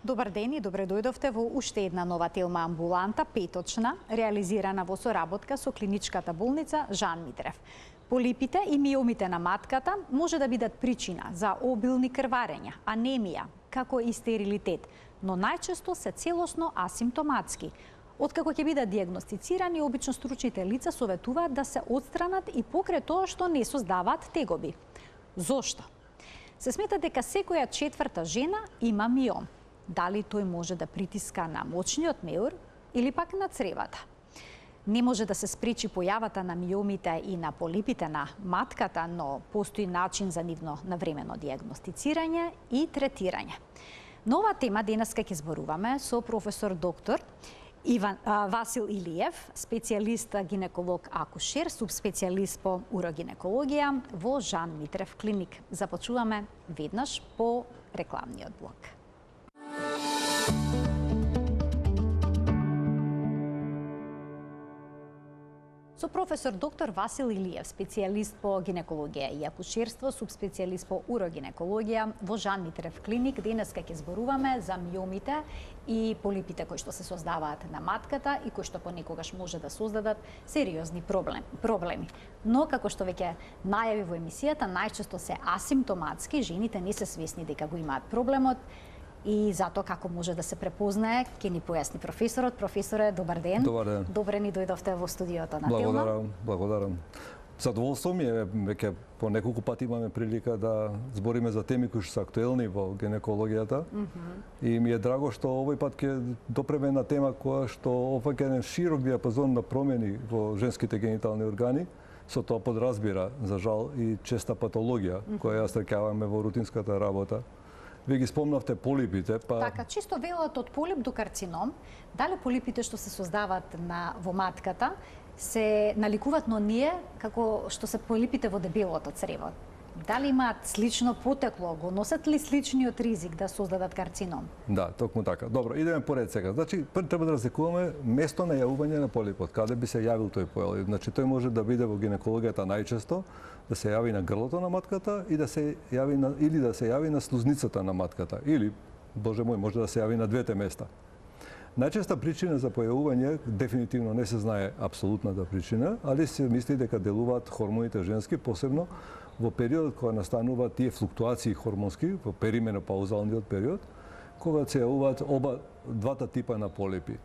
Добар ден и добре дојдовте во уште една нова телма амбуланта, петочна, реализирана во соработка со клиничката болница Жан Митрев. Полипите и миомите на матката може да бидат причина за обилни крварења, анемија, како и стерилитет, но најчесто се целосно асимптоматски. Откако ќе бидат диагностицирани, обично стручните лица советуваат да се отстранат и покрај тоа што не создаваат тегоби. Зошто? Се смета дека секоја четврта жена има миом. Дали тој може да притиска на мочниот меур или пак на цревата? Не може да се спречи појавата на миомите и на полипите на матката, но постои начин за нивно навремено диагностицирање и третирање. На оваа тема денеска ќе зборуваме со професор доктор Васил Илиев, специјалист гинеколог акушер, субспецијалист по урогинекологија во Жан Митрев клиник. Започуваме веднаш по рекламниот блок. Со професор доктор Васил Илиев, специјалист по гинекологија и акушерство, субспецијалист по урогинекологија во Жан Митрев клиник, денеска ќе зборуваме за миомите и полипите кои што се создаваат на матката и кои што понекогаш може да создадат сериозни проблеми. Но како што веќе најави во емисијата, најчесто се асимптоматски, жените не се свесни дека го имаат проблемот. И затоа како може да се препознае, ќе ни појасни професорот. Професоре, добар ден. Добар ден. Добре ни дојдовте во студиото на Телма. Благодарам. Задоволство ми е, веќе по неколку пати имаме прилика да збориме за теми кои се актуелни во гинекологијата. И ми е драго што овој пат ќе допреме на тема која што опфаќа еден широк диапазон на промени во женските генитални органи. Со тоа подразбира, за жал, и честа патологија која ја стрекаваме во рутинската работа. Вие ги спомнавте полипите, па... Така, чисто велат од полип до карцином, дали полипите што се создаваат во матката се наликуваат на ние како што се полипите во дебелото црево? Дали имаат слично потекло, го носат ли сличниот ризик да создадат карцином? Да, токму така. Добро, идеме поред сега. Значи, прво треба да разликуваме место на јавување на полипот, каде би се јавил тој полип. Значи, тој може да биде во гинекологијата најчесто, да се јави на грлото на матката и да се јави или да се јави на слузницата на матката, или, боже мој, може да се јави на двете места. Најчеста причина за појавување дефинитивно не се знае апсолутната причина, али се мисли дека делуваат хормоните женски, посебно во периодот кога настануваат тие флуктуации хормонски, во перименопаузалниот период, кога се јавуваат двата типа на полипи.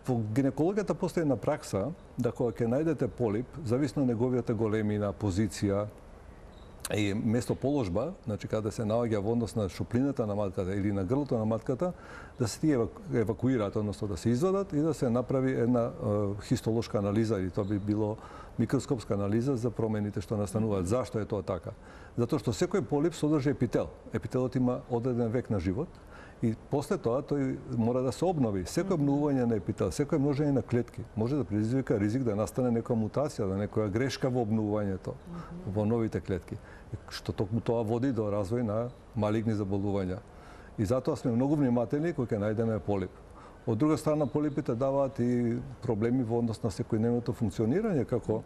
Во гинекологијата постои една пракса да кога ќе најдете полип, зависно неговијата големина, позиција и местоположба, значи каде се наоѓа во однос на шуплината на матката или на грлото на матката, да се тие евакуираат, односно да се извадат и да се направи една хистолошка анализа, или тоа би било микроскопска анализа за промените што настануваат. Зашто е тоа така? Затоа што секој полип содржи епител. Епителот има одреден век на живот и после тоа тој мора да се обнови. Секој обновување на епител, секој множење на клетки може да предизвика ризик да настане некоја мутација, да некоја грешка во обновувањето во новите клетки, што токму тоа води до развој на малигни заболувања. И затоа сме многу внимателни кога ќе најдеме полип. Од друга страна, полипите даваат и проблеми во однос на секојдневното функционирање, како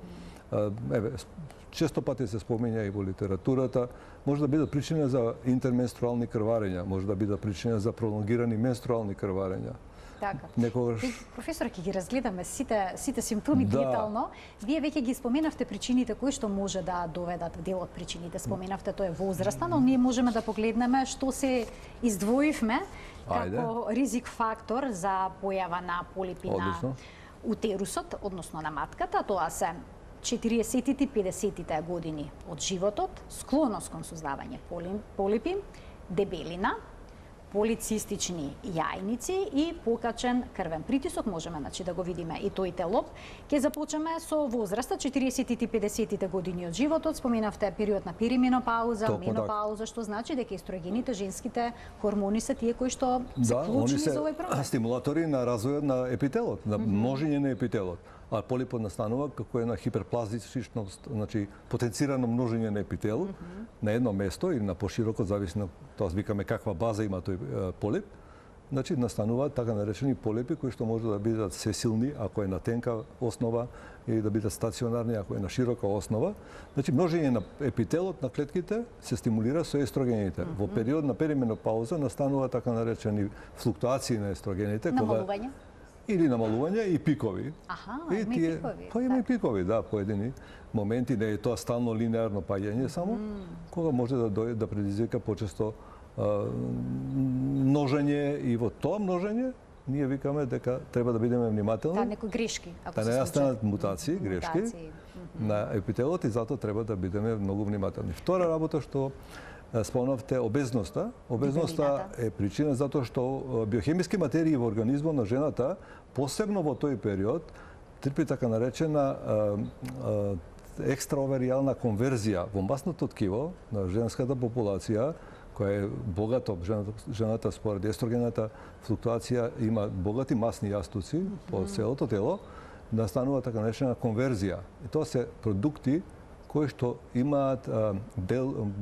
често пати се спомења и во литературата, може да бидат причина за интерменструални крварења, може да бидат причина за пролонгирани менструални крварења. Така. Некогаш... Професор, ќе ги разгледаме сите симптоми детално. Вие веќе ги споменавте причините кои што може да доведат, дел од причините споменавте, тоа е возраста, но ние можеме да погледнеме што се издвоивме како ризик фактор за појава на полипи на утерусот, односно на матката. Тоа се 40-тите и 50-тите години од животот, склоност кон создавање полипи, дебелина, полицистични јајници и покачен крвен притисок. Можеме да го видиме и тој телоп. Ќе започнеме со возраста, 40-тите и 50-тите години од животот. Споменавте период на перименопауза, менопауза, што значи дека естрогените, женските хормони се тие кои што се клучни за овој проблем. Да, они се стимулатори на развојот на епителот, на множење на епителот. А полипот настанува како една хиперпластичност, значи потенцирано множење на епителот на едно место или на пошироко, зависно тоа викаме каква база има тој полип, значи настануваат така наречени полипи кои што може да бидат сесилни ако е на тенка основа или да бидат стационарни ако е на широка основа. Значи множење на епителот на клетките се стимулира со естрогените. Во период на перименопауза настануваат така наречени флуктуации на естрогените, Намалување? или намалување и пикови. Аха, и има и пикови. Па има и пикови, да, поедини моменти, не е тоа стално линеарно паѓање само, кога може да предизвика почесто множење, и во тоа множење ние викаме дека треба да бидеме внимателни. Да, некои грешки, ако да се не случат. настанат мутации, грешки на епителот, и затоа треба да бидеме многу внимателни. Втора работа што спомнавте, обезноста. Обезноста е причина затоа што биохемиски материи во организмот на жената, посебно во тој период, трпи така наречена екстраоверијална конверзија во масното ткиво на женската популација, која е богато, жената според естрогената флуктуација има богати масни јастуци по целото тело, настанува така наречена конверзија. И тоа се продукти кои што имаат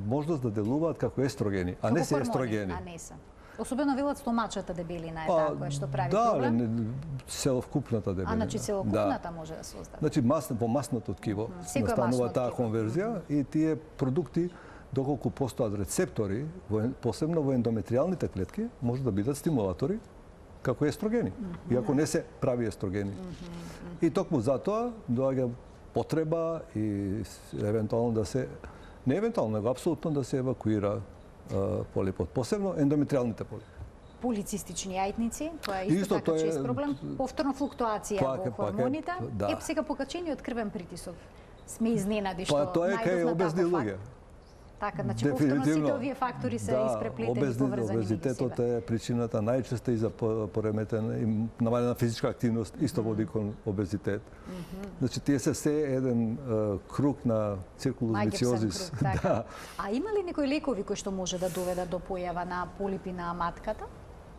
можност да делуваат како естрогени, а не се естрогени. А не се. Особено велат стомачата дебелина е таа која што прави проблем. Да, целокупната дебелина. Значи целокупната може да се остави. Значи во масното ткиво настанува таа конверзија и тие продукти, доколку постојат рецептори, посебно во ендометриалните клетки, може да бидат стимулатори како естрогени, иако не се прави естрогени. И токму затоа доаѓа потреба и евентуално да се, не евентуално, него апсолутно да се евакуира полипот, посебно ендометриалните полипи. Полицистични јајдници, тоа е исто така чест проблем, повторно флуктуација во хормоните, сега покачениот крвен притисок. Сме изненади што најдовна обезни луѓе. Така, значи повторно сите овие фактори се испреплетени и поврзани. Обезитетот е причината најчесто и за пореметена и намалена физичка активност, исто води кон обезитет. Значи тие се еден круг на циркулус вициозис. Да. А има ли некои лекови кои што може да доведат до појава на полипи на матката?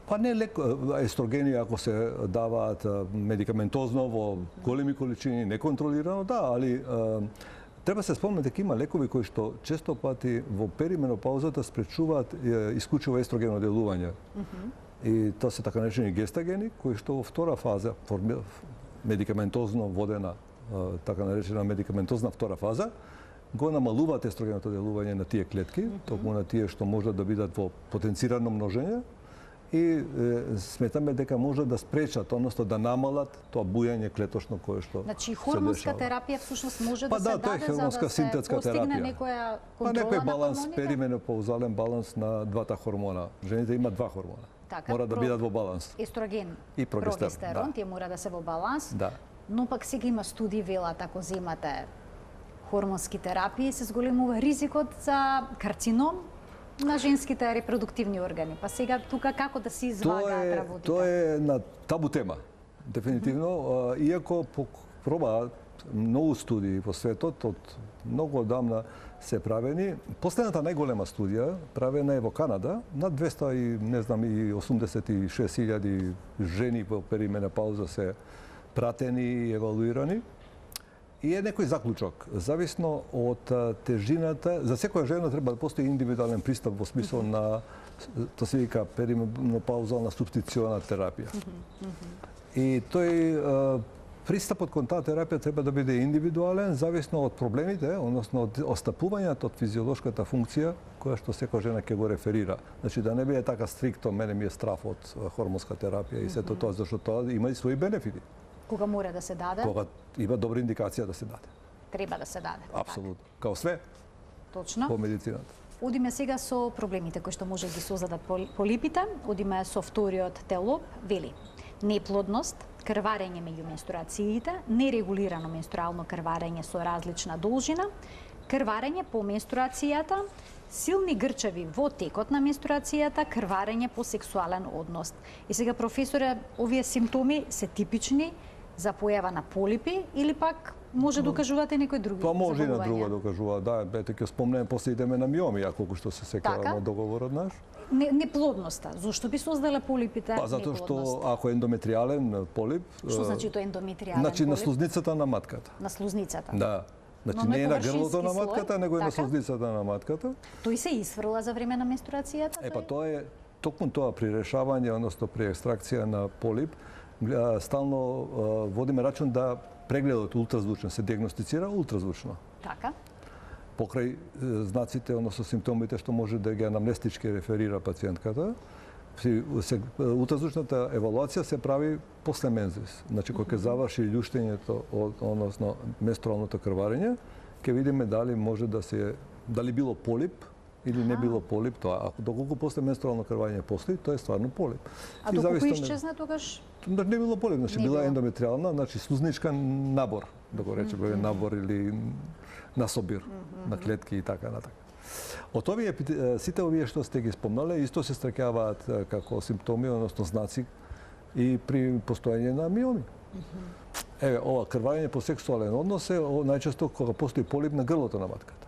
Па не естрогени ако се даваат медикаментозно во големи количини, неконтролирано, да, али треба се спомне дека има лекови кои што често пати во перименопаузата спречуваат исклучиво естрогенно делување. И тоа се така наречени гестагени, кои што во втора фаза, медикаментозно водена, така наречена медикаментозна втора фаза, го намалуваат естрогеното делување на тие клетки, токму на тие што можат да бидат во потенцирано множење, и сметаме дека може да спречат, односно да намалат тоа бујање клеточно кое што значи хормонска терапија всушност може да се даде за да се постигне некоја контрола некој баланс, перименопаузален баланс на двата хормона. Жените имаат два хормона. Така, мора да бидат во баланс. Естроген и прогестерон, тие мора да се во баланс. Да. Но пак сега има студии велат ако земате хормонски терапии се зголемува ризикот за карцином на женските репродуктивни органи. Па сега тука како да се излагаат работите? Тоа е на табу тема. Дефинитивно, иако пробаат многу студии во светот, од многу одамна се правени. Последната најголема студија правена е во Канада, над 200 и не знам и 86.000 жени во перименопауза се пратени и евалуирани. И е некој заклучок, зависно од тежината, за секоја жена треба да постои индивидуален пристап во смисол на, тоа се вика перименопаузална субституциона терапија. И тој пристапот кон таа терапија треба да биде индивидуален, зависно од проблемите, односно од остапувањето од физиолошката функција која што секоја жена ќе го реферира. Значи да не биде така стрикто, мене ми е страф од хормонска терапија и сето тоа, зашто тоа има и своји бенефити. Кога мора да се даде? Кога има добра индикација да се даде. Треба да се даде. Апсолутно. Као све. Точно. По медицината. Одиме сега со проблемите кои што може да ги создадат полипите. Одиме со вториот телоп, вели: неплодност, крварење меѓу менструациите, нерегулирано менструално крварење со различна должина, крварење по менструацијата, силни грчеви во текот на менструацијата, крварење по сексуален однос. И сега, професоре, овие симптоми се типични за појава на полипи или пак може докажувате некои други заболувања? Па може и на друго докажува, да, ете ќе спомнеме, после идеме на миоми, ако што се секаваме од договорот наш. Неплодноста, зошто би создале полипите? Па затоа што ако е ендометриален полип, што значи тоа ендометриален значи полип? на слузницата на матката. На слузницата. Да. Значи не е на грлото на матката, него е на слузницата на матката. Тој се исфрла за време на менструацијата? Па тоа е токму тоа при решавање, односно при екстракција на полип, стално водиме рачун да прегледот ултразвучно се диагностицира ултразвучно. Така. Покрај знаците, односно симптомите што може да ги анамнестички реферира пациентката, ултразвучната евалуација се прави после мензис. Значи, кога ќе заврши љуштењето, односно менструалното крварење, ќе видиме дали може да се дали било полип или не било полип, тоа. Ако доколку после менструално крварење постои, тоа е стварно полип. А доколку исчезна тогаш? Не било полип, значи била ендометриална, значи слузничка набор, да го речеме, набор или насобир на клетки и така натака. Од овие сите овие што сте ги спомнале, исто се стрекаваат како симптоми, односно знаци и при постоење на миоми. Еве, ова крварење по сексуален однос е најчесто кога постои полип на грлото на матката.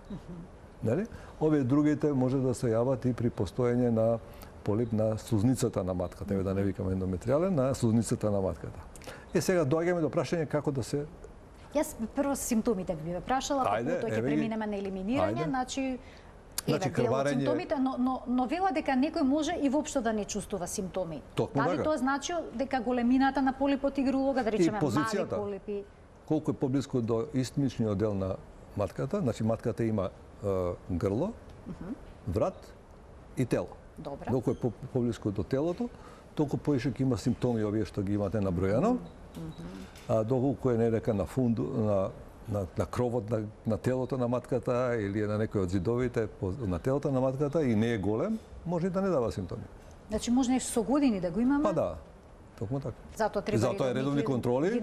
Нели? Овие другите може да се јават и при постоење на полип на слузницата на матката, еве да не викаме ендометриален, на слузницата на матката. Сега доаѓаме до прашање како да се Јас прво симптомите би ве прашала, па потоа ќе преминеме на елиминирање, значи дел од симптомите, но вела дека некој може и воопшто да не чувствува симптоми. Дали тоа значи дека големината на полипот игра улога, да речеме мали полипи? Колку е поблиску до истмичниот дел на матката, значи матката има грло, врат и тело. Добра. Колку е поблиску до телото, толку поише ќе има симптоми овие што ги имате набројано. А доколку е недека на фунду, на кровот на телото на матката или е на некој од зидовите на телото на матката и не е голем, може да не дава симптоми. Значи може со години да го имаме? Па да. Токму така. Затоа е редовни контроли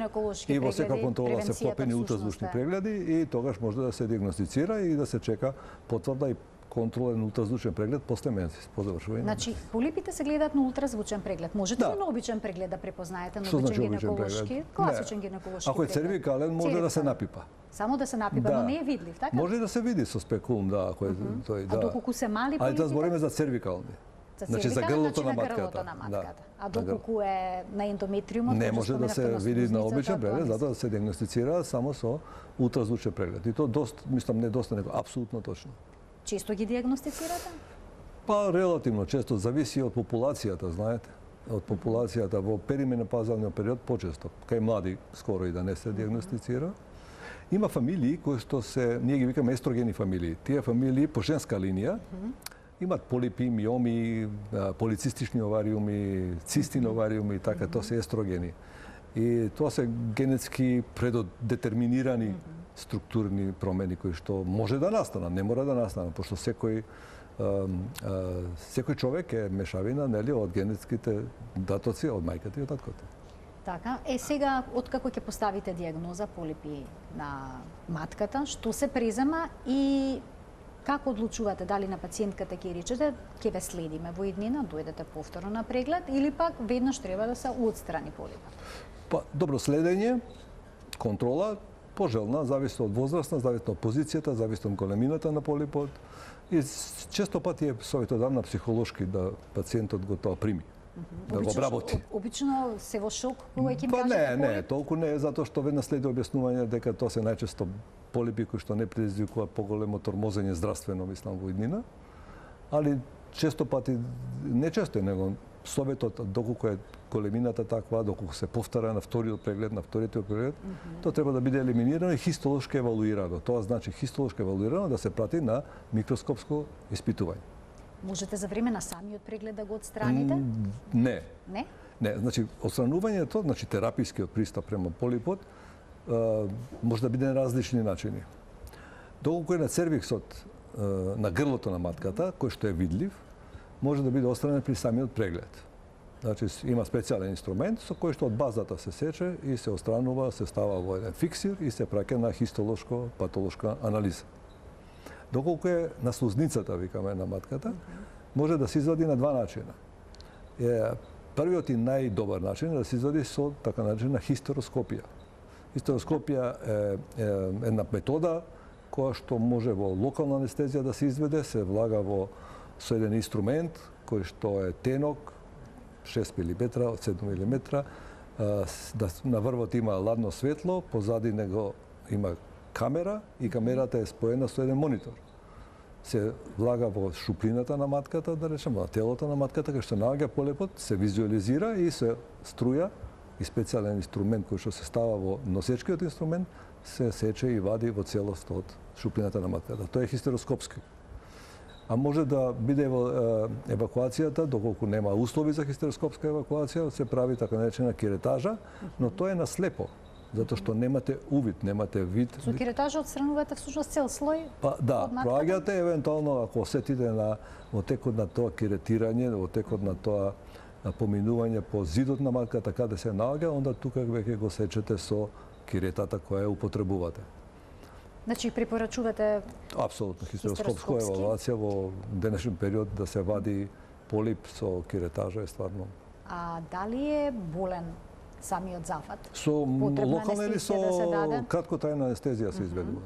и во секоја контрола се попени ултразвучни прегледи и тогаш може да се диагностицира и да се чека потврда и контролен ултразвучен преглед после мензис, по завршување. Значи, полипите се гледаат на ултразвучен преглед. Можете ли на обичен преглед да препознаете на обичен гинеколошки, класичен гинеколошки преглед? Ако е цервикален, може да се напипа. Само да се напипа, но не е видлив, така? Може да се види со спекулум, да, ако е тој, да. А доколку се мали полипите? Ајде да збориме за цервикални. Значи за грлото на матката. А доколку е на ендометриумот, не може да се види на обичен преглед, затоа да се диагностицира само со ултразвучен преглед. И тоа мислам не доста, него апсолутно точно. Често ги диагностицирате? Па релативно често, зависи од популацијата, знаете. Од популацијата во перименопаузалниот период почесто, кај млади скоро и да не се диагностицира. Има фамилии кои што се, ние ги викаме естрогени фамилии. Тие фамилии по женска линија имат полипи, миоми, полицистични овариуми, цистин овариуми, така, тоа се естрогени. И тоа се генетски предодетерминирани структурни промени кои што може да настанат, не мора да настанат, пошто секој човек е мешавина, нели, од генетските датоци од мајката и од таткото. Така, сега откако ќе поставите диагноза полипи на матката, што се презема и како одлучувате дали на пациентката ќе речете ќе ве следиме во иднина, дојдете повторно на преглед или пак веднаш треба да се отстрани полипот? Па добро следење, контрола пожелна, зависи од возраста, зависи од позицијата, зависи од големината на полипот и често пати е советодавна психолошки да пациентот го тоа прими. Да го обработи. Обично се во шок кога ќе им кажете полип? Не, толку не, затоа што веднаш следи објаснување дека тоа се најчесто полипи кои што не предизвикуваат поголемо тормозење здравствено, мислам, во иднина. Али често пати, не често, него советот доколку е големината таква, доколку се повтара на вториот преглед, на вториот преглед, тоа треба да биде елиминирано и хистолошки евалуирано. Тоа значи хистолошки евалуирано да се прати на микроскопско испитување. Можете за време на самиот преглед да го отстраните? Не. Не? Не, значи отстранувањето, значи терапискиот пристап према полипот, може да биде на различни начини. Доколку е на цервиксот, на грлото на матката, кој што е видлив, може да биде отстранен при самиот преглед. Значи има специјален инструмент со кој што од базата се сече и се отстранува, се става во еден фиксир и се праќа на хистолошко-патолошка анализа. Доколку е на слузницата, викаме, на матката, може да се извади на два начина. Првиот и најдобар начин е да се извади со така наречена хистероскопија. Хистероскопија е една метода која што може во локална анестезија да се изведе, се влага со еден инструмент кој што е тенок, 6 мм, од 7 мм, на врвот има ладно светло, позади него има камера и камерата е споена со еден монитор. се влага во шуплината на матката, да речеме, на телото на матката, кај што наоѓа полипот, се визуализира и се струја и специјален инструмент кој што се става во носечкиот инструмент, се сече и вади во целост од шуплината на матката. Тоа е хистероскопски. А може да биде евакуацијата, доколку нема услови за хистероскопска евакуација, се прави така наречена киретажа, но тоа е на слепо, затоа што немате увид, немате вид. Со киретажа отстранувате всушност цел слој? Па да, проаѓате евентуално ако осетите во текот на тоа киретирање, во текот на тоа поминување по зидот на матката каде се наоѓа, онда тука веќе го сечете со киретата која ја употребувате. Значи препорачувате апсолутно хистероскопска евалуација во денешен период да се вади полип со киретажа е стварно. А дали е болен самиот зафат? Со локална или со краткотрајна анестезија се изведува.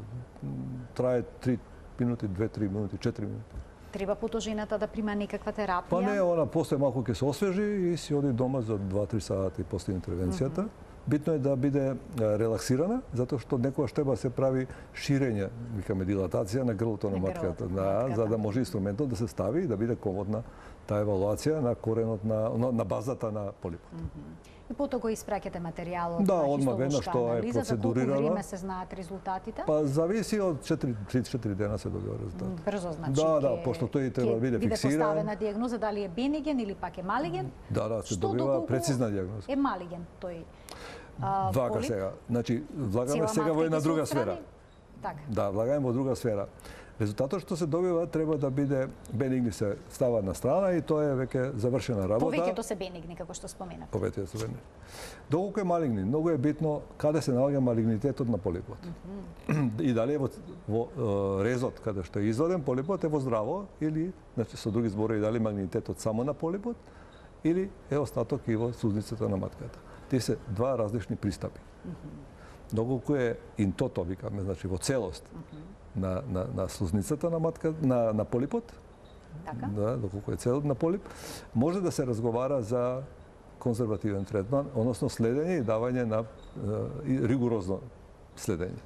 Трае 3 минути, 2-3 минути, 4 минути. Треба потоа жената да прима некаква терапија? Па не, она после малку ќе се освежи и си оди дома за 2-3 сати после интервенцијата. Битно е да биде релаксирана, затоа што некогаш треба да се прави ширење, викаме дилатација на грлото на матката, за да може инструментот да се стави и да биде комодна таа евалуација на коренот на базата на полипот. И потоа го испраќате материјалот на хистолошка веднаш тоа е процедурирано. За колку време се знаат резултатите? Па зависи од 3-4 дена се добива резултат. Брзо значи. Да, пошто тој треба да биде фиксиран. Биде поставена дијагноза дали е бениген или пак е малиген? Да, се добива прецизна дијагноза. Е малиген тој Вака сега, значи влагаме сега во една друга сфера. Така. Да, влагаме во друга сфера. Резултатот што се добива треба да биде бенигни, се става на страна и тоа е веќе завршена работа. Повеќето се бенигни, како што споменав. Повеќето се бенигни. Доколку е малигни, многу е битно каде се наоѓа малигнитетот на полипот. И дали е во резот каде што е изваден полипот е во здраво или, значи со други зборови, дали магнитетот само на полипот или е остаток и во слузницата на матката. Тие се два различни пристапи. Доколку е интото, викаме, значи во целост на слузницата на матката, на полипот, така? Да, доколку е цел на полип, може да се разговара за конзервативен третман, односно следење и давање на ригорозно следење.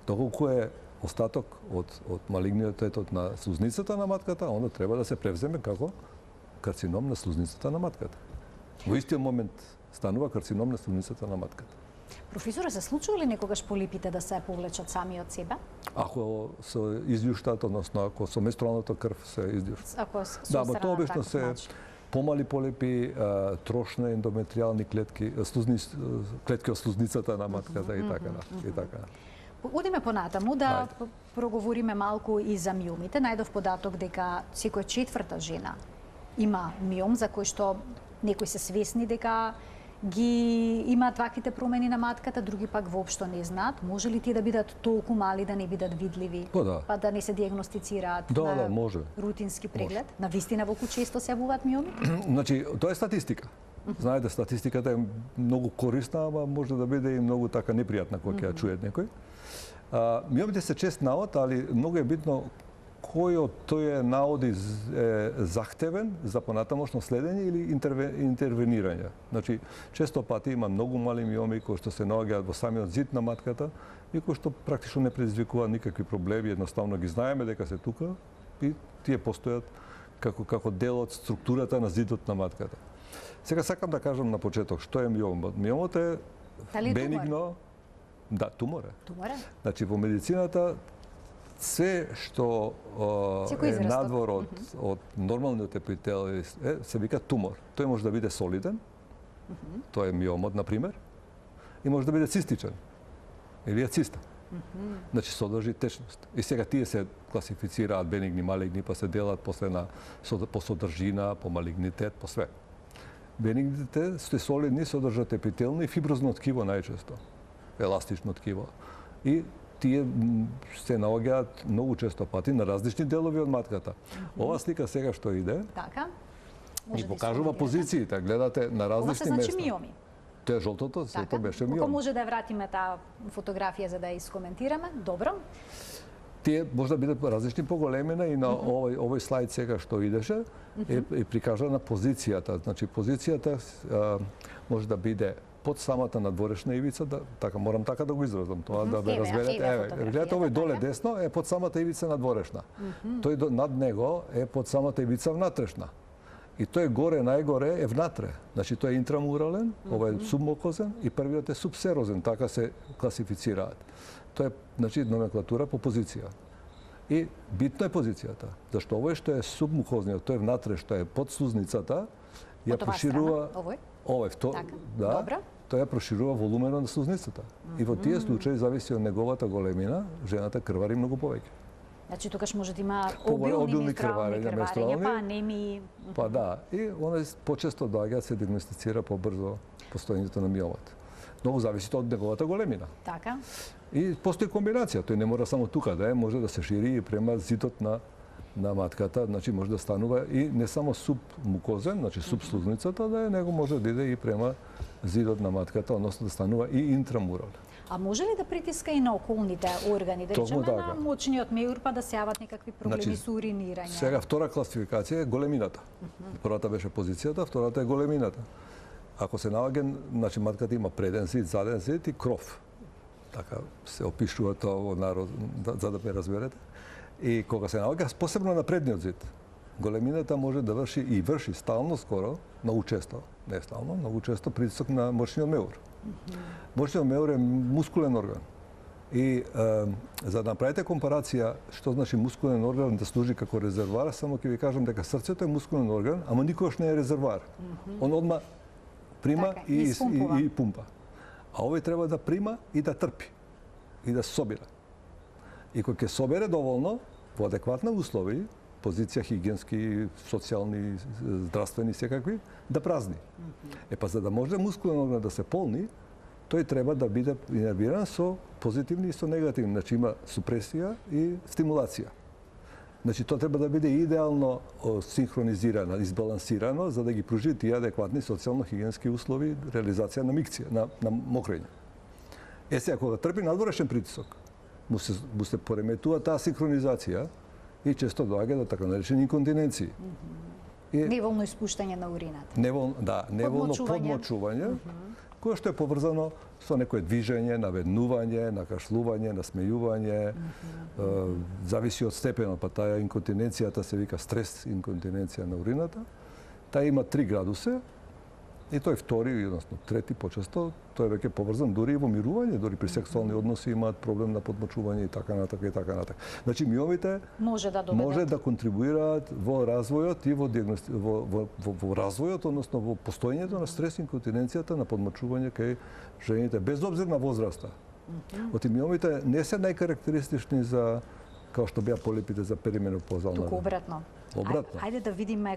Доколку е остаток од малигнитетот на слузницата на матката, onda треба да се превземе како карцином на слузницата на матката. Во истиот момент станува карцином на слузницата на матката. Професоре, се случува ли некогаш полипите да се повлечат сами од себе? Ако со изјуштат, односно ако со менструалната крв се изјуштат. Ако да, но тоа обично се помали полипи, трошни ендометриални клетки, клетки од слузницата на матката и така. Одиме понатаму да проговориме малку и за миомите. Најдов податок дека секоја четврта жена има миом, за кој што некои се свесни дека ги имаат ваквите промени на матката, други пак воопшто не знаат. Може ли тие да бидат толку мали да не бидат видливи, па да не се диагностицираат на може. Рутински преглед? На вистина волку често се јавуваат миоми? Значи, тоа е статистика. Знаете, статистиката е многу корисна, ама може да биде и многу така непријатна кога ќе ја чуе некој. Миомите се чест наод, али многу е битно кој од тој наоди е захтевен за понатамошно следење или интервенирање. Значи, често пати има многу мали миоми кои што се наоѓаат во самиот зид на матката и кои што практично не предизвикуваат никакви проблеми, едноставно ги знаеме дека се тука и тие постојат како дел од структурата на зидот на матката. Сега сакам да кажам на почеток што е миом. Миомот е бенигно. Да, тумор е. Тумор е? Значи, во медицината се што е надвор од нормалниот епител се вика тумор. Тој може да биде солиден, тоа е миомот, например, и може да биде цистичен, или е циста. Значи, содржи течност. И сега тие се класифицираат бенигни, малигни, па се делат после по содржина, по малигнитет, по све. Бенигните се солидни, содржат епително и фиброзно ткиво најчесто, еластично ткиво. И тие се наоѓаат многу често пати на различни делови од матката. Ова слика сега што иде, така, и покажува позициите, гледате на различни места. Ова се значи миоми. Тоа е жолтото, тоа беше миом. Ако може да ја вратиме таа фотографија за да ја искоментираме, добро. Тие може да бидат различни по големина и на овој слайд сега што идеше е прикажана позицијата. Значи позицијата може да биде под самата надворешна ивица, морам така да го изразам, тоа да ме Еве, разберете. Гледате овој доле така. десно е под самата ивица надворешна. Тој над него е под самата ивица внатрешна. И тој горе, најгоре е внатре. Значи тој е интрамурален, ова е субмукозен и првиот е субсерозен, така се класифицираат. Тоа е, значи, номенклатура по позиција. И битно е позицијата, зашто овој што е субмукозниот, тој е внатре што е под слузницата, ја проширува овој Добро. Тоа ја проширува волуменот на слузницата. И во тие случаи зависи од неговата големина, жената крвари многу повеќе. Значи тогаш може да има обилни крварења, менструални, па анемии. Па да, и она почесто доаѓа се диагностицира побрзо постоењето на миомата. Многу зависи од неговата големина. Така. И постои комбинација, тој не мора само тука да е, може да се шири и према зидот на матката, значи може да станува и не само субмукозен, значи субслузницата да е, него може да иде и према зидот на матката, односно да станува и интрамурал. А може ли да притиска и на околните органи, да речеме на мочниот меур, па да се јават некакви проблеми со уринирање? Сега втора класификација е големината. Првата беше позицијата, втората е големината. Ако се наоѓа, значи матката има преден зид, заден зид и кров. Така се опишува тоа во народ, за да ме разберете. И кога се наоѓа посебно на предниот зид, големината може да врши стално скоро, многу често, не стално, многу често притисок на мочниот меур. Мочниот меур е мускулен орган. И за да направите компарација што значи мускулен орган да служи како резервоар, само ќе ви кажам дека срцето е мускулен орган, ама никогаш не е резервоар. Он одма прима така, и пумпа. А овој треба да прима и да трпи и да собира. И кога ќе собере доволно во адекватни услови, позиција хигиенски, социјални, здравствени секакви, да празни. Па за да може мускулен орган да се полни, тој треба да биде инервиран со позитивни и со негативни, значи има супресија и стимулација. Значи тоа треба да биде идеално синхронизирано, избалансирано за да ги пружи тие адекватни социјално-хигиенски услови, реализација на микција, на мокрење. Сега кога трпи надворешен притисок, му се пореметува таа синхронизација и често доаѓа до така наречени инконтиненции. Неволно испуштање на урината. Неволно подмочување, кое што е поврзано со некое движење, наведнување, накашлување, насмејување, зависи од степенот, па таа инконтиненцијата се вика стрес инконтиненција на урината. Таа има 3 градуси, и тој втори, односно трети почесто, тој е веќе поврзан дури и во мирување, дури при сексуални односи имаат проблем на подмочување и така натака и така натака. Значи миомите може да контрибуираат во развојот и во развојот, односно во постоењето на стрес инконтиненцијата на подмочување кај жените без обзир на возраста. Оти миомите не се најкарактеристични за како што беа полипите за перименопаузална. Туку обратно. Ајде да видиме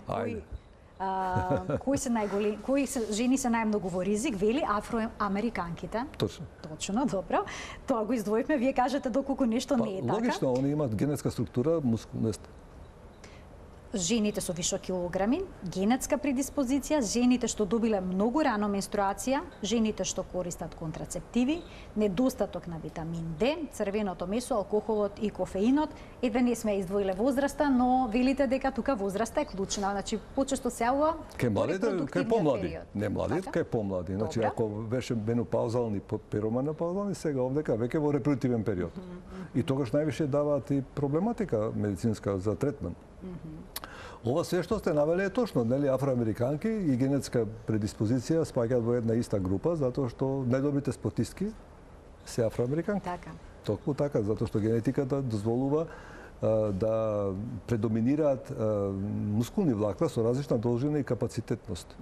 кои жени се најмногу во ризик, вели афроамериканките. Точно, добро. Тоа го издвоивме, вие кажете доколку нешто не е така. Логично, они имаат генетска структура Жените со вишок килограми, генетска предиспозиција, жените што добиле многу рано менструација, жените што користат контрацептиви, недостаток на витамин Д, црвеното месо, алкохолот и кофеинот. Еве не сме издвоиле возраста, но велите дека тука возраста е клучна. Значи почесто се јавува кај младите, кај помлади, не младите, кај помлади. Значи ако беше менопаузални, перименопаузални, сега овдека веќе во репродуктивен период. И тогаш највише даваат и проблематика медицинска за третман. Ова се што сте навели е точно, нели, афроамериканки и генетска предиспозиција спаѓаат во една иста група, затоа што најдобрите спортистки се афроамериканки. Така. Токму така, затоа што генетиката дозволува да предоминираат мускулни влакна со различна должина и капацитетност.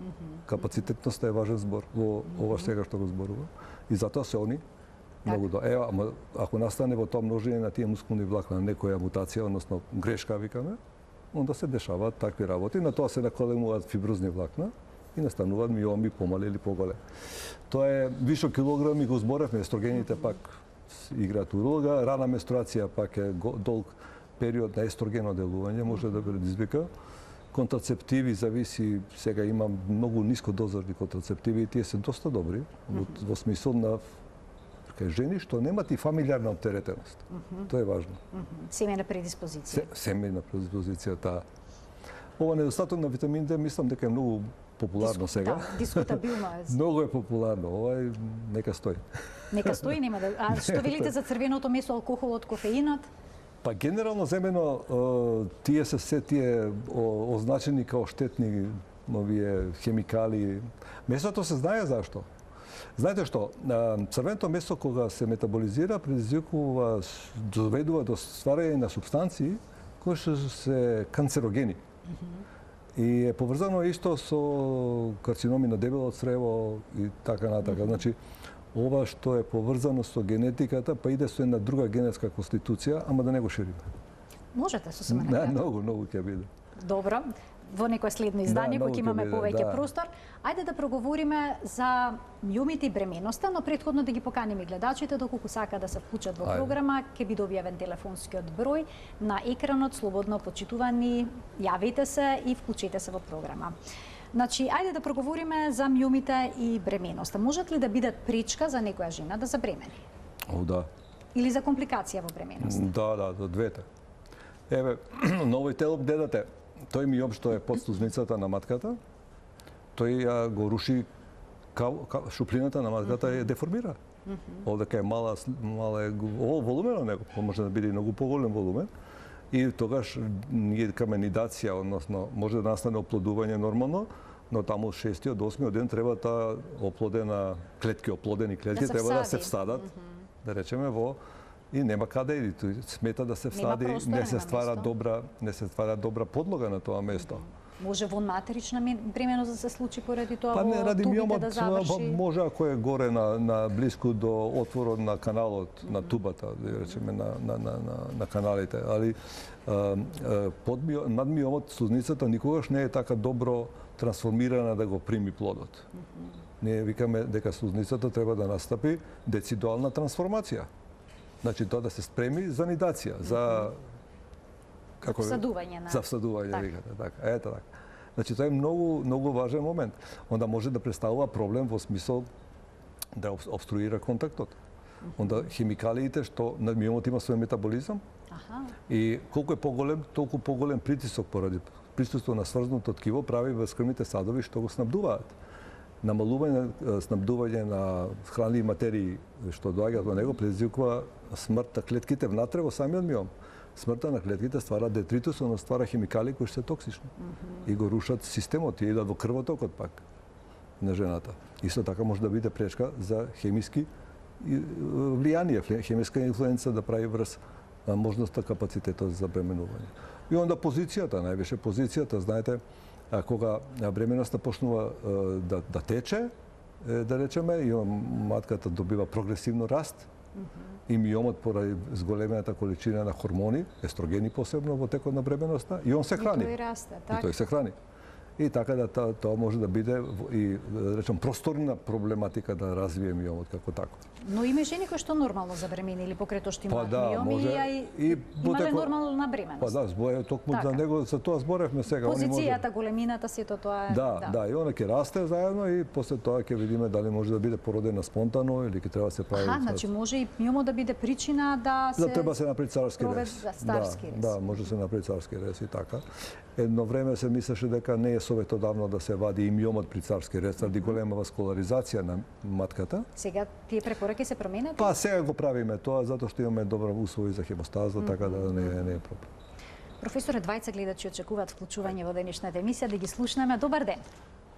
Капацитетноста е важен збор во ова сега што го зборува. И затоа се они многу до. Ама ако настане во тоа множење на тие мускулни влакна некоја мутација, односно грешка викаме, онда се дешаваат такви работи, на тоа се наколемуваат фиброзни влакна и настануваат миоми помали или поголеми. Тоа е вишок килограми, го зборевме, естрогените пак играат улога, рана менструација пак е долг период на естрогено делување, може да предизвика. Контрацептиви зависи, сега има многу ниско дозарни контрацептиви и тие се доста добри, во смисол на жени што немат и фамилиарна оптеретеност. Тоа е важно. Семејна предиспозиција. Семејна предиспозиција, таа. Ова недостаток на витамин D мислам дека е многу популарно сега. Да, дискутабилно е. Многу е популарно. Ова нека стои. Нека стои, нема да. А што велите за црвеното месо, алкохолот, кофеинот? Па генерално земено тие се се тие означени као штетни овие хемикали. Месото се знае зашто. Знаете што, црвеното месо кога се метаболизира предизвикува, доведува до стварање на супстанции кои што се канцерогени. И е поврзано исто со карциноми на дебело црево и така натака. Значи, ова што е поврзано со генетиката, па иде со една друга генетска конституција, ама да не го шириме. Можете сосема Не, многу ќе биде. Добро. Во некое следно издание, кога имаме повеќе простор. Ајде да проговориме за миомите и бременоста, но претходно да ги поканим и гледачите, доколку сака да се вклучат во програма, ќе биде објавен телефонскиот број на екранот, слободно почитувани, јавите се и вклучете се во програма. Значи, ајде да проговориме за миомите и бременоста. Можат ли да бидат пречка за некоја жена да забремени? О, да. Или за компликација во бременоста? Да, до двете. Еве, новој телоп дедате, тој миом што е под слузницата на матката, тој ја го руши шуплината на матката и ја деформира. Овдека е мала волумено него, може да биде и многу поголем волумен. И тогаш ние каме нидација, односно може да настане оплодување нормално, но таму 6-тиот, 8-тиот ден треба таа оплодени клетки треба да се всадат, да речеме во и нема каде и смета да се всади, не се ствара добра подлога на тоа место. Може во матерична бременост да се случи поради тоа па не, ради миомот, да заврши? Може ако е горе на блиску до отворот на каналот, на тубата, да речеме на каналите, али над миомот слузницата никогаш не е така добро трансформирана да го прими плодот. Ние викаме дека слузницата треба да настапи децидуална трансформација. Значи тоа да се спреми за нидација, за всадување, за всадување, викате, така. Ето така. Значи тоа е многу важен момент. Онда може да представува проблем во смисол да обструира контактот. Онда хемикалиите што на миомот има свој метаболизам. И колку е поголем, толку поголем притисок поради присуство на сврзнато ткиво прави во скрвните садови што го снабдуваат. Снабдување на хранливи материи што доаѓаат во него предизвикува смрт на клетките внатре во самиот миом. Смртта на клетките ствара детритус, но ствара хемикали кои се токсични. И го рушат системот и идат во крвотокот пак на жената. Исто така може да биде пречка за хемиски влијание, хемиска инфлуенца да прави врз можноста, капацитетот за бременување. И онда позицијата, највише позицијата, знаете, кога бременоста почнува да тече, да речеме, и матката добива прогресивно раст, и миомот поради зголемената количина на хормони, естрогени посебно во текот на бременоста, и он се храни. И тој расте, така. И тој се храни. И така да тоа може да биде и да речем просторна проблематика да развие миомот како тако. Но има жени кои што нормално забременили покрај тоа што имаат миоми и имале нормална бременост. Па да, збоја токму за него, за тоа зборевме сега. Позицијата, големината, сето тоа е. Да, и она ќе расте заедно и после тоа ќе видиме дали може да биде породена спонтано или ќе треба да се прави. Значи може и миомот да биде причина да се треба се направи царски рез. Да, може да се направи царски рез и така. Едно време се мислеше дека не е советодавно да се вади и миомот при царски рез, ради голема васкуларизација на матката. Сега тие препораки се променат? Па сега го правиме тоа затоа што имаме добри услови за хемостаза, така да не е проблем. Професоре, двајца гледачи очекуваат вклучување во денешната емисија, да ги слушнеме. Добар ден.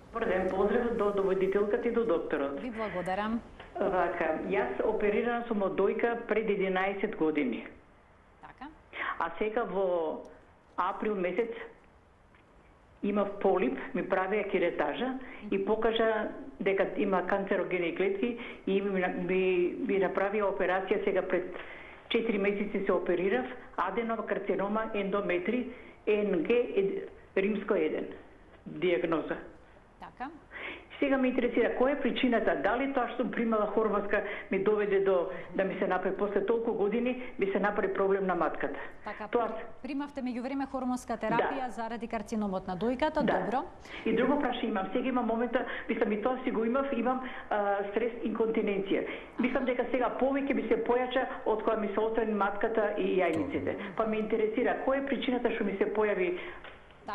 Добар ден, поздрав до водителката и до докторот. Ви благодарам. Вака, јас оперирана сум од дојка пред 11 години. Така. А сега во април месец имав полип, ми правија керетажа и покажа дека има канцерогени клетки и ми направија операција сега пред 4 месеци се оперирав, аденокарцинома, ендометри, НГ, римско 1 диагноза. Така. Сега ме интересира која е причината, дали тоа што примала хормонска ми доведе до да ми се направи после толку години, ми се направи проблем на матката. Така, примавте меѓувреме хормонска терапија заради карциномот на дојката, добро. И друго прашање имам, сега имам момента, мислам и тоа си го имам стрес инконтиненција. Мислам дека сега повеќе би се појача од кога ми се отстрани матката и јајниците. Па ме интересира која е причината што ми се појави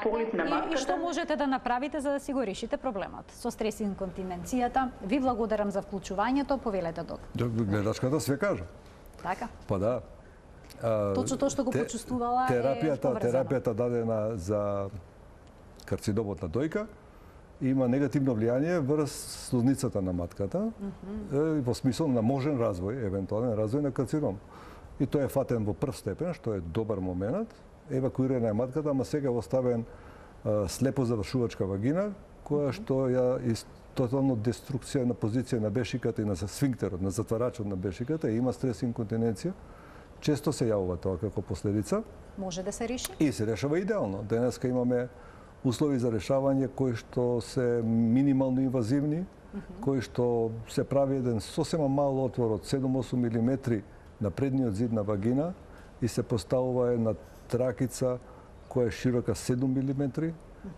полип на матката. И што можете да направите за да си го решите проблемот со стрес инконтиненцијата? Ви благодарам за вклучувањето, повелете доктор. Гледачката све кажа. Така? Па да. Точно тоа што го почувствувала е поврзано. Терапијата дадена за карциномот на дојка има негативно влијание врз слузницата на матката, во смисол на можен развој, евентуален развој на карцином. И тој е фатен во прв степен, што е добар момент. Евакуирана е матката, ама сега оставен слепо завршувачка вагина, која што ја тотално деструкција на позиција на бешиката и на сфинктерот, на затварачот на бешиката, и има стрес инконтиненција. Често се јавува тоа како последица. Може да се реши? И се решава идеално. Денеска имаме услови за решавање кои што се минимално инвазивни, кои што се прави еден сосема мал отвор од 7-8 мм на предниот зид на вагина и се поставува една тракица која е широка 7 мм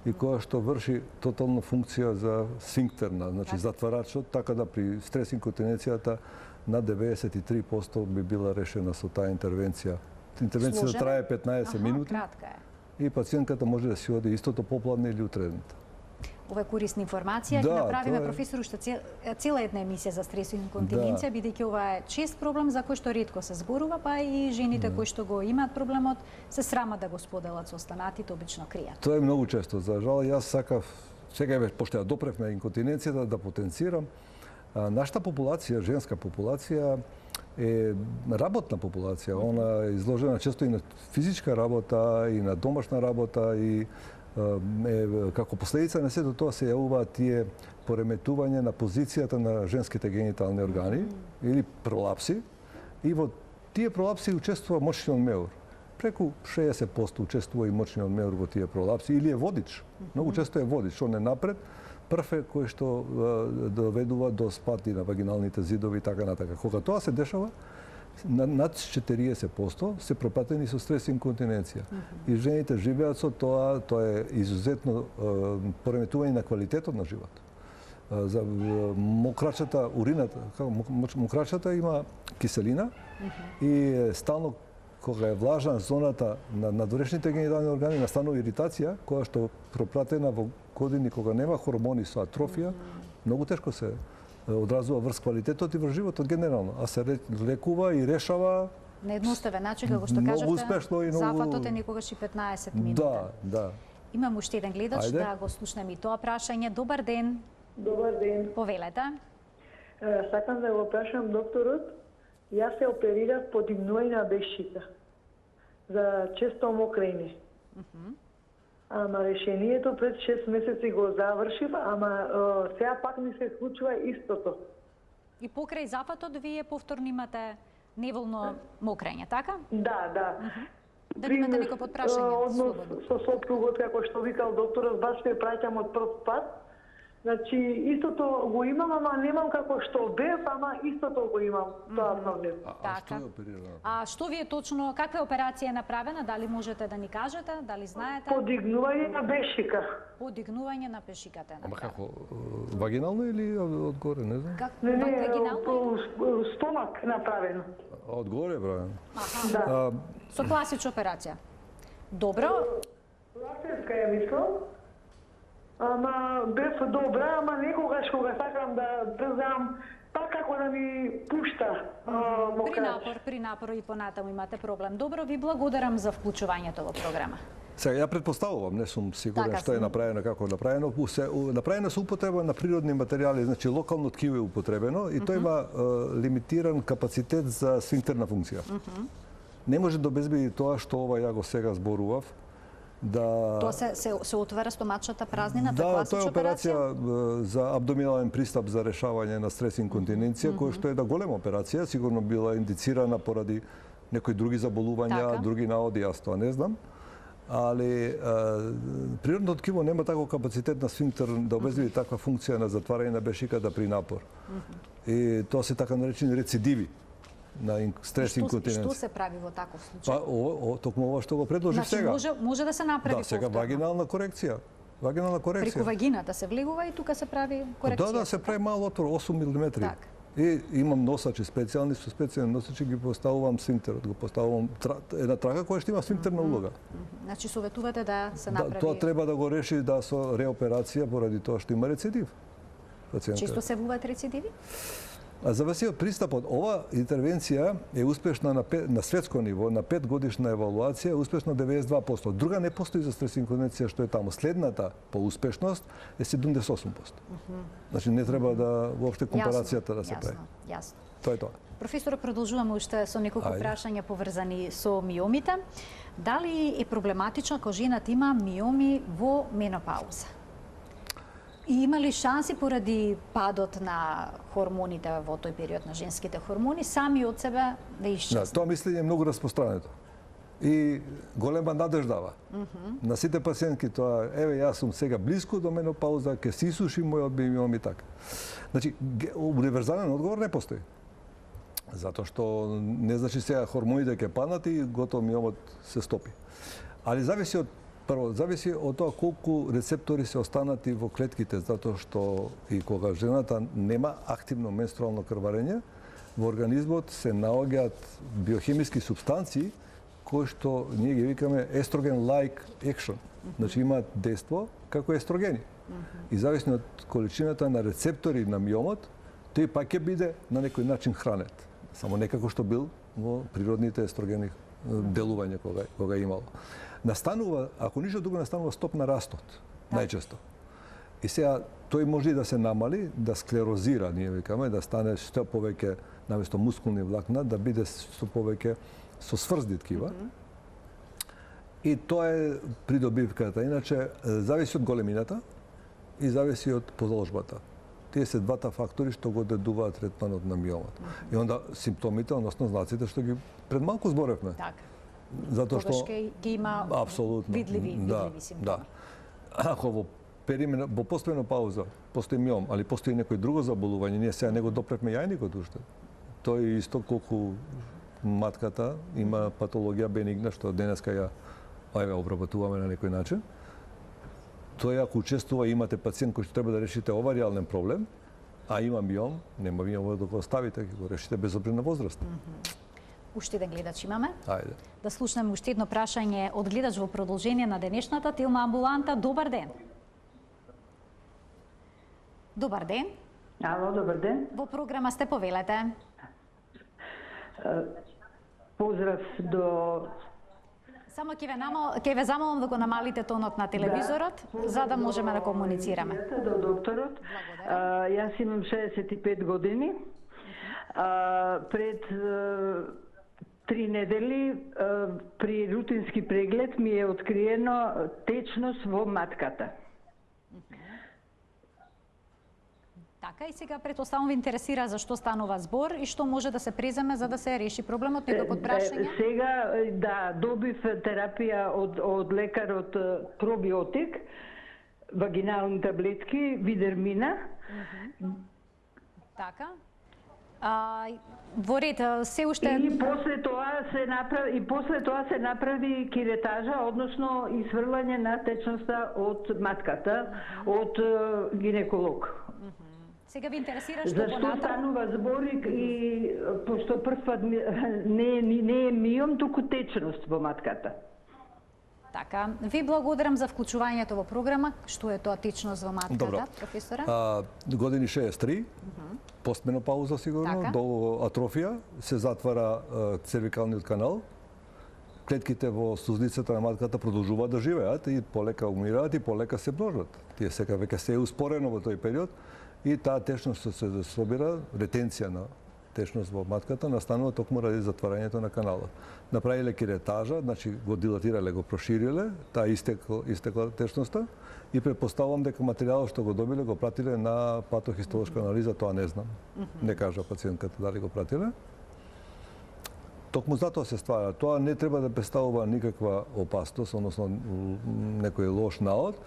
и која што врши тотална функција за сфинктерна, значи затварачот, така да при стрес инконтиненцијата на 93% би била решена со таа интервенција. Интервенцијата трае 15 минути. Кратка е. И пациентката може да си оди истото попладне или утредната. Ова е корисна информација. Ќе направиме, професор, уште цела една емисија за стрес и инконтиненција, бидејќи ова е чест проблем за кој што ретко се зборува, па и жените кои што го имаат проблемот се срамат да го споделат со останатите, обично кријат. Тоа е многу често. За жал, јас сакав, сега пошто ја допрев на инконтиненцијата, да потенцирам. Нашата популација, женска популација, е работна популација. Она е изложена често и на физичка работа, и на домашна работа, и како последица на сето тоа се јавуваат тие пореметување на позицијата на женските генитални органи или пролапси, и во тие пролапси учествува мочниот меур. Преку 60% учествува и мочниот меур во тие пролапси, или е водич. Многу често е водич, он е напред, прв е кој што доведува до спад и на вагиналните зидови и така натака. Кога тоа се дешава, над 40% се пропратени со стрес инконтиненција. И жените живеат со тоа, тоа е изузетно пореметување на квалитетот на живот. За мокрачата, урината, мокрачата има киселина и стално кога е влажна зоната на надворешните генитални органи настанува иритација, која што пропратена во години кога нема хормони со атрофија, многу тешко се одразува врз квалитетот и врз животот генерално, а се лекува и решава на едноставен начин, како што кажавте, зафатот е некогаш и 15 минути. Да. Имам уште еден гледач, да го слушнеме и тоа прашање. Добар ден. Добар ден. Повелете. Сакам да го прашам докторот. Јас се оперирав подигнување на бешика за често мокрење. Ама решението пред 6 месеци го завршив, ама сега пак ми се случува истото. И покрај зафатот вие повторно имате неволно мокрење, така? Да. Дали имате некој подпрашање? Однос со сопругот, како што викал докторот, баш ме праќам од прв пат. Значи, истото го имам, ама немам како што бев, ама истото го имам, тоа проблем. А што е оперирано? А што ви е точно, каква операција е направена, дали можете да ни кажете, дали знаете? Подигнување на бешика. Подигнување на бешиката е Ама направена. како, вагинално или одгоре, не знам? Не, стомак направено. Одгоре, правилно. Да. Со класична операција. Добро. Ласерска ја мислам. Ама бев добра, ама некогаш кога сакам да дрзам, пак како да ми пушта мокрач. При напор и понатаму имате проблем. Добро, ви благодарам за вклучувањето во програма. Сега, ја предпоставувам, не сум сигурен што е направено, како е направено. Направено со употреба на природни материјали, значи локално ткиво е употребено и тој има лимитиран капацитет за сфинктерна функција. Не може да обезбеди тоа што ова ја го сега зборував, да... Тоа се отвара стомачната празнина, да, класична тоа е операција за абдоминален пристап за решавање на стрес инконтиненција, која што е да голема операција, сигурно била индицирана поради некои други заболувања, други наоди, јас тоа не знам. Али природното ткиво нема таков капацитет на сфинктер да обезбеди таква функција на затварање на бешиката при напор. И тоа се така наречени рецидиви на стрес инконтиненција. Што се прави во таков случај? Па, токму ова што го предложив сега. Може да се направи повторно. Да, сега вагинална корекција. Вагинална корекција. Преку вагината се влегува и тука се прави корекција. Да, се прави мал отвор, 8 мм. И имам носачи специјални, со специјални носачи ги поставувам сфинктерот, го поставувам една трака која што има сфинктерна улога. Значи советувате да се Да, направи. тоа треба да го реши да со реоперација поради тоа што има рецидив. Често се буваат рецидиви? А зависи од пристапот. Ова интервенција е успешна на светско ниво, на 5-годишна евалуација, успешна 92%. Друга не постои за стрес инконтиненција што е таму. Следната по успешност е 78%. Значи не треба да воопште компарацијата да се прави. Јасно. Тоа е тоа. Професоре, продолжуваме уште со неколку прашања поврзани со миомите. Дали е проблематично кога жената има миоми во менопауза? И има ли шанси поради падот на хормоните во тој период на женските хормони сами од себе да исчезнат? Да, тоа мислење е многу распространето. И голема надеждава. На сите пациентки тоа, еве јас сум сега близко до менопауза, ќе се исуши мојот миом и така. Значи, универзален одговор не постои. Затоа што не значи сега хормоните ќе паднат и готово миомот се стопи. Али зависи од прво, зависи од тоа колку рецептори се останати во клетките, затоа што и кога жената нема активно менструално крварење, во организмот се наоѓаат биохемиски супстанции кои што ние ги викаме естроген-like action. Значи имаат дејство како естрогени. И зависно од количината на рецептори на миомот, тој пак ќе биде на некој начин хранет. Само некако што бил во природните естрогени делување кога имало. Настанува, ако ништо друго, настанува стоп на растот, најчесто. И сега тој може и да се намали, да склерозира, ние викаме, да стане што повеќе наместо мускулни влакна, да биде што повеќе со сврзни ткива. И тоа е придобивката. Иначе, зависи од големината и зависи од позаложбата. Тие се двата фактори што го дедуваат третманот на миомот. И онда симптомите, односно знаците што ги пред малку зборевме. Така. Затоа што ги има видливи симптоми. Да. Ако во постменопауза постои миом, али постои некој друго заболување, ние сега не го допревме јајникот уште. Тој исто колку матката има патологија бенигна што денеска ја обработуваме на некој начин. Тој ако учествува имате пациент кој што треба да решите оваријален проблем, а има миом, нема миом да го оставите, ќе го решите без обзир на возраст. Уште еден гледач имаме. Ајде. Да слушнеме уште едно прашање од гледач во продолжение на денешната Тилма амбуланта. Добар ден. Добар ден. Ало, добар ден. Во програма сте, повелете. Поздрав до... Само ќе ве замолам да го намалите тонот на телевизорот, за да можеме да комуницираме. До докторот. Јас имам 65 години. Пред 3 недели при рутински преглед ми е откриено течност во матката. Така, и сега претпоставувам ви интересира за што станува збор и што може да се преземе за да се реши проблемот, некој прашање? Сега, да, добив терапија од лекарот пробиотик, вагинални таблетки, видермина. Така. Во ред, се уште... И после тоа се направи киретажа, односно исфрлање на течноста од матката, од гинеколог. Сега ви интересира што Зашто станува зборик и пошто првпат не е миом, туку течност во матката. Така, ви благодарам за вклучувањето во програма. Што е тоа течност во матката, Добро. професоре? Години 63, постменопауза сигурно, Така. до атрофија, се затвара цервикалниот канал, клетките во слузницата на матката продолжуваат да живеат и полека умираат и полека се множат. Тие сега веќе се е успорено во тој период и таа течност што се собира, ретенција на течност во матката, настанува токму ради затварањето на каналот. Направиле киретажа, значи го дилатирале, го прошириле, таа истекла течноста и предпоставувам дека материјалот што го добиле го пратиле на патохистолошка анализа, тоа не знам. Не кажа пациентката дали го пратиле. Токму затоа се ствара. Тоа не треба да представува никаква опасност, односно некој лош наод,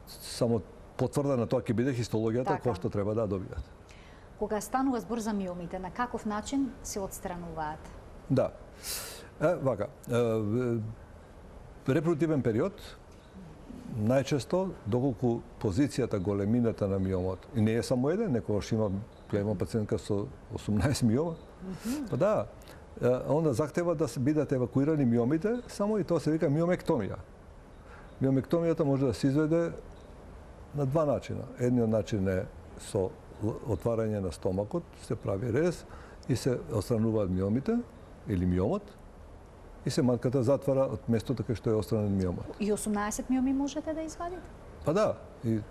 само потврда на тоа ќе биде хистологијата која што треба да добијат. Кога станува збор за миомите, на каков начин се отстрануваат? Да. Вака, репродуктивен период, најчесто, доколку позицијата, големината на миомот, и не е само еден, некогаш има Ја имам пациентка со 18 миома. Па да, onda захтева да се бидат евакуирани миомите, само и тоа се вика миомектомија. Миомектомијата може да се изведе на два начина. Едниот начин е со отварање на стомакот, се прави рез и се отстрануваат миомите или миомот и се матката затвара од местото кај што е отстранен миомот. И 18 миоми можете да извадите? Па да, и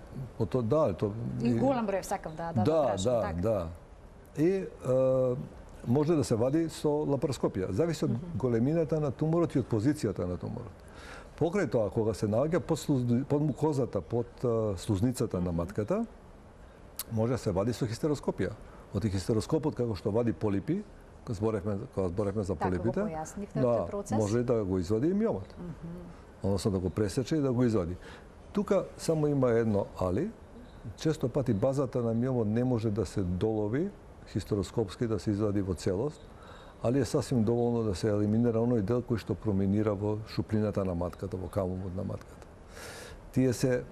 И голем број сакав да прашам, така. Да. И може да се вади со лапароскопија. Зависи од големината на туморот и од позицијата на туморот. Покрај тоа, кога се наоѓа под мукозата, под слузницата на матката, може да се вади со хистероскопија. Од хистероскопот, како што вади полипи, кога зборевме за полипите, може да го извади и миомот. Односно да го пресече и да го извади. Тука само има едно али. Често пати базата на миомот не може да се долови хистероскопски, да се извади во целост, али е сасвим доволно да се елиминира оној дел кој што проминира во шуплината на матката, во камумот на матката. Тие се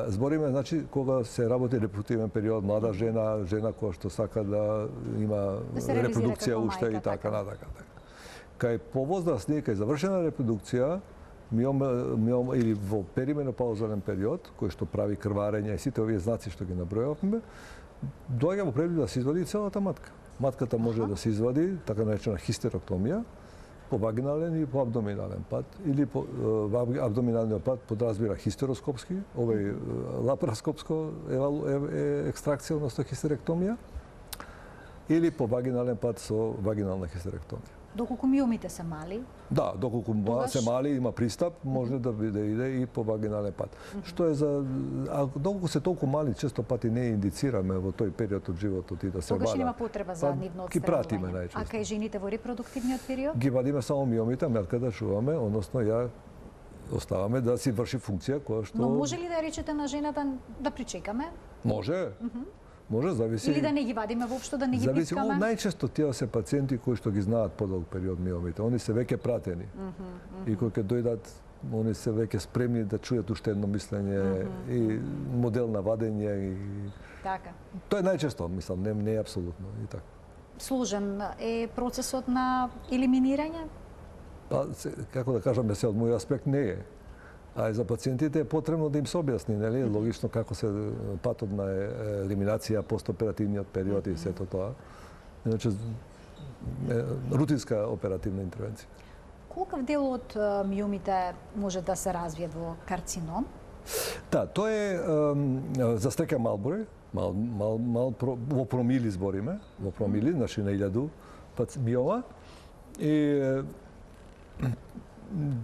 збориме, значи, кога се работи репродуктивен период, млада жена која што сака да има репродукција уште и така натака. Кај повозрастни, кај завршена репродукција, миом или во перименопаузален период, кој што прави крварење и сите овие знаци што ги набројавме, доаѓа во преглед да се извади целата матка. Матката може да се извади, така наречена хистероктомија, по вагинален и по абдоминален пат, или по абдоминалниот пат подразбира хистероскопски, овој лапароскопско екстракција, односно хистеректомија, или по вагинален пат со вагинална хистеректомија. Доколку миомите се мали? Да, доколку се мали, има пристап, може да иде и по вагинален пат. Што е за доколку се толку мали, често пати не индицираме во тој период од животот и да се вада. Тогаш нема потреба за нивно отстранување. Ги пратиме најчесто. А кај жените во репродуктивниот период? Ги вадиме само миомите, мерка да чуваме, односно ја оставаме да си врши функција која што... Но може ли да речете на жената да причекаме? Може. Може, зависи... Или да не ги вадиме воопшто, да не ги пипкаме? Најчесто тие се пациенти кои што ги знаат подолг период миомите. Они се веќе пратени. И кога ќе дојдат, они се веќе спремни да чујат уште едно мислење и модел на вадење. Така. Тоа е најчесто, мислам, не е апсолутно. И така. Сложен е процесот на елиминирање? Па, како да кажам, се од мој аспект не е. А и за пациентите е потребно да им се објасни, нели, логично како се патот на елиминација, постоперативниот период и сето тоа. Иначе рутинска оперативна интервенција. Колкав дел од миомите може да се развие во карцином? Да, тоа е за стека мал број, во промили збориме, во промили, значи на 1000 миома. И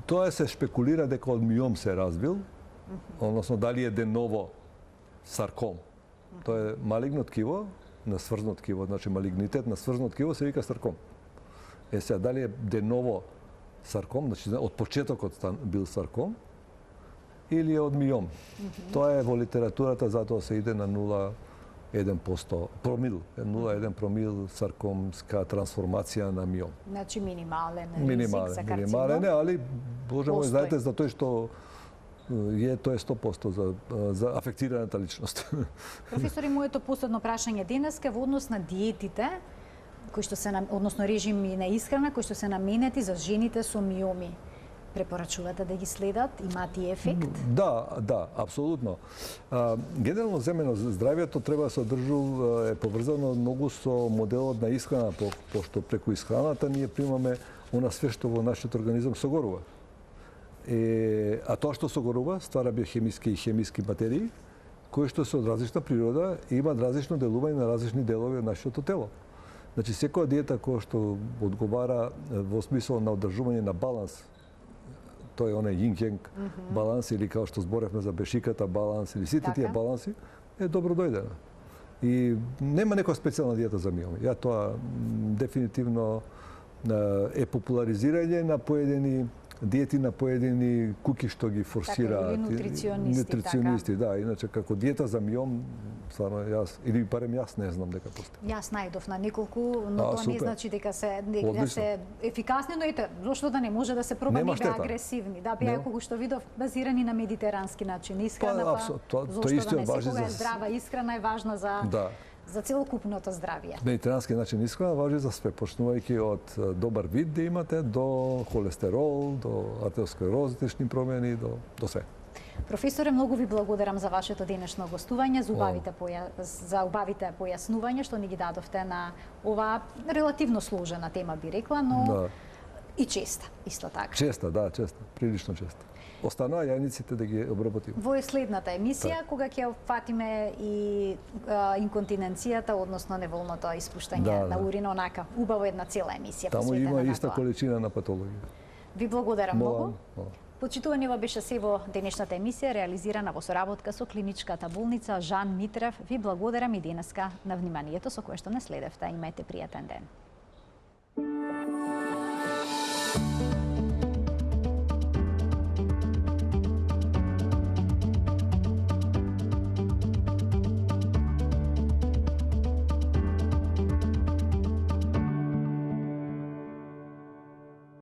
тоа се шпекулира дека од миом се развил, односно дали е деново сарком. Тоа е малигно ткиво на сврзно ткиво, значи малигнитет на сврзно ткиво се вика сарком. Сега дали е деново сарком, значи од почетокот бил сарком, или е од миом. Тоа е во литературата, затоа се иде на 0,1% промил, 0,1 промил саркомска трансформација на миом. Значи минимален ризик за карцином. Минимален, али Боже мој, знаете за тој што е тоа е 100% за афектираната личност. Професори, моето последно прашање денеска во однос на диетите, кои што се односно режими на исхрана кои што се наменети за жените со миоми. Препорачувате да ги следат? Имаат и ефект? Да, апсолутно. Генерално земено, здравието треба да се одржува, е поврзано многу со моделот на исхрана, пошто преку исхраната ние примаме она све што во нашиот организам согорува. А тоа што согорува ствара биохемиски и хемиски материи, кои што се од различна природа и имаат различно делување на различни делови од нашето тело. Значи, секоја диета која што одговара во смисол на одржување на баланс, тој е оној јинг-јанг баланс, или како што зборевме за бешиката баланс, или сите тие баланси, е добро дојдена. И нема некоја специјална диета за миоми. Ја тоа дефинитивно е популаризирање на поедени диети на поедини куки што ги форсираат. Така, или нутриционисти. Да, иначе како диета за миом, стварно јас, или барем јас не знам дека постои. Јас најдов на неколку, но тоа не значи дека се ефикасни, но ете, зошто да не може да се проба, не беа агресивни. Да, беа колку што видов базирани на медитерански начин исхрана, па зошто да не, секога е здрава исхрана е важна за за целокупното здравје. Медитерански начин исхрана важи за све, почнувајќи од добар вид да имате до холестерол, до артеросклерозитични промени, до све. Професоре, многу ви благодарам за вашето денешно гостување, за убавите појаснувања што ни ги дадовте на оваа релативно сложена тема, би рекла, но и честа, исто така. Честа, прилично честа. Останаа јајниците да ги обработиме. Во следната емисија, кога ќе опфатиме и инконтиненцијата, односно неволното испуштање на урина, онака, убаво една цела емисија посветена на тоа. Таму има иста количина на патологија. Ви благодарам многу. Почитувани, ова беше се во денешната емисија, реализирана во соработка со клиничката болница Жан Митрев. Ви благодарам и денеска на вниманието со кое што не следевте. Имајте пријатен ден.